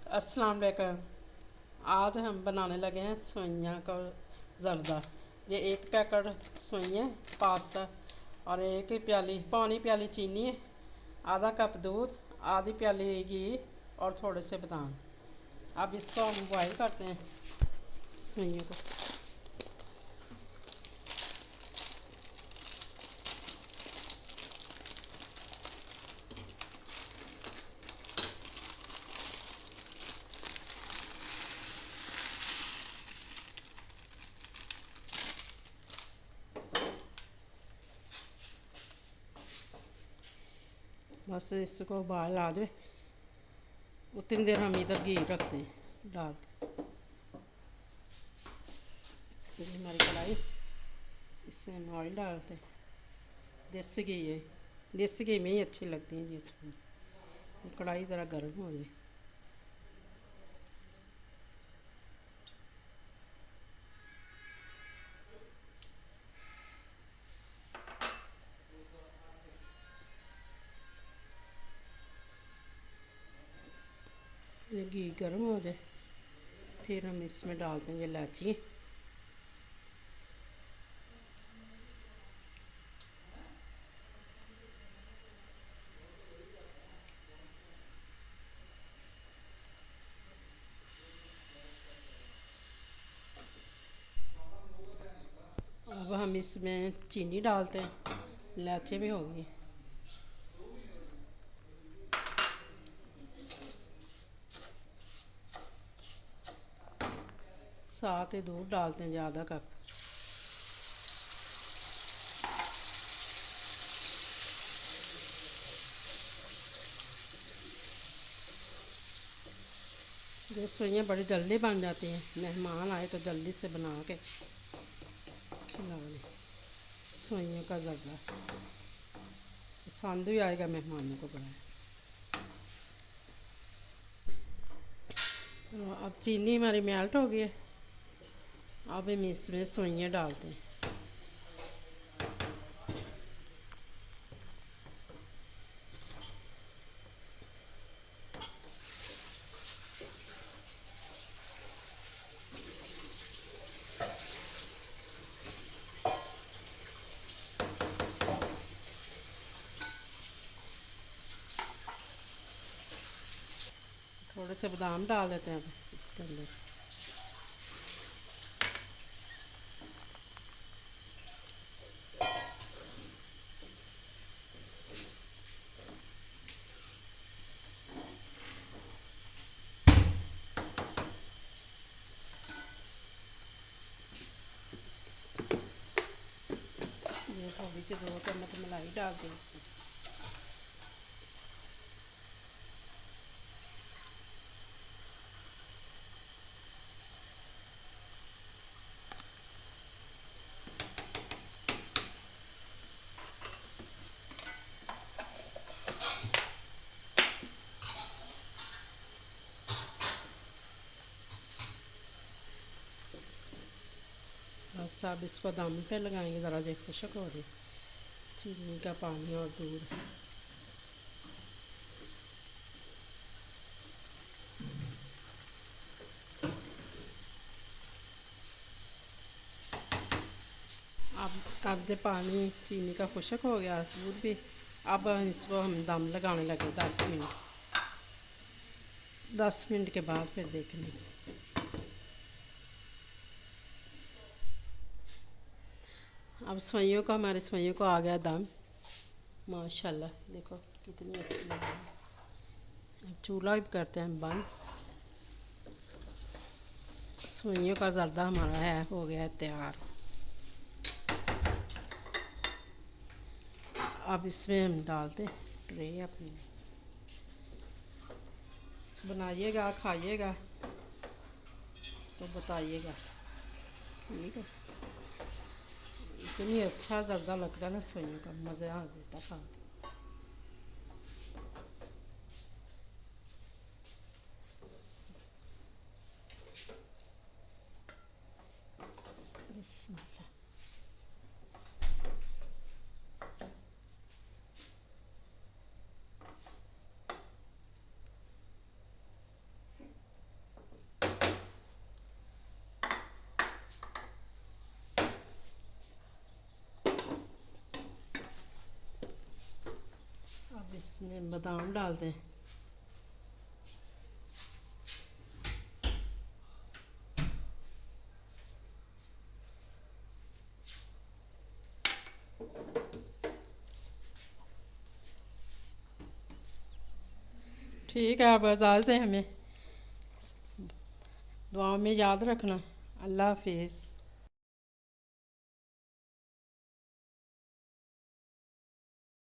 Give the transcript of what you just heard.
अस्सलाम वालेकुम। आज हम बनाने लगे हैं सेवइयाँ का ज़र्दा। ये एक पैकेट सेवइयाँ पास्ता और एक ही प्याली पौनी प्याली चीनी है, आधा कप दूध, आधी प्याली घी और थोड़े से बादाम। अब इसको हम बॉयल करते हैं सेवइयों को। बस इसको उबाल आ जाए उतनी देर हम इधर घी रखते हैं डाल। ये हमारी कढ़ाई, इससे हम ऑयल डालते हैं। देसी घी है, देसी घी में ही अच्छी लगती हैं जी। कढ़ाई ज़रा गर्म हो जाए। ये घी गर्म हो जाए फिर हम इसमें डालते हैं इलायची। अब हम इसमें चीनी डालते हैं, इलायची भी होगी। साथ ही दूध डालते हैं आधा कप। ये सेवइयाँ बड़ी जल्दी बन जाती हैं, मेहमान आए तो जल्दी से बना के खिला दें। सेवइयों का ज़र्दा पसंद भी आएगा मेहमानों को बड़ा। तो अब चीनी हमारी मेल्ट हो गई है। अब हम इसमें सेवइयाँ डालते हैं। थोड़े से बादाम डाल देते हैं अब इसके अंदर। ये थोड़ी सी 2 चम्मच मलाई डाल दें इसमें। बस अब इसको दम पे लगाएंगे, ज़रा जो खुशक हो जाए चीनी का पानी और दूध। अब आधे पानी चीनी का खुशक हो गया, दूध भी। अब इसको हम दम लगाने लगे 10 मिनट। 10 मिनट के बाद फिर देखेंगे। अब सेवइयों को, हमारे सेवइयों को आ गया दम, माशाल्लाह। देखो कितनी अच्छी लग रही है। अब चूल्हा भी करते हैं बंद। सेवइयों का ज़र्दा हमारा हो गया है तैयार। अब इसमें हम डालते ट्रे अपनी। बनाइएगा, खाइएगा तो बताइएगा, ठीक है। इतनी अच्छा ज़र्दा लगता है ना सेवइयों का, मज़ा आ जाता खा के। बिस्मिल्लाह। इसमें बादाम डाल दें। ठीक है, अब इजाज़त है हमें। दुआ में याद रखना। अल्लाह हाफिज़।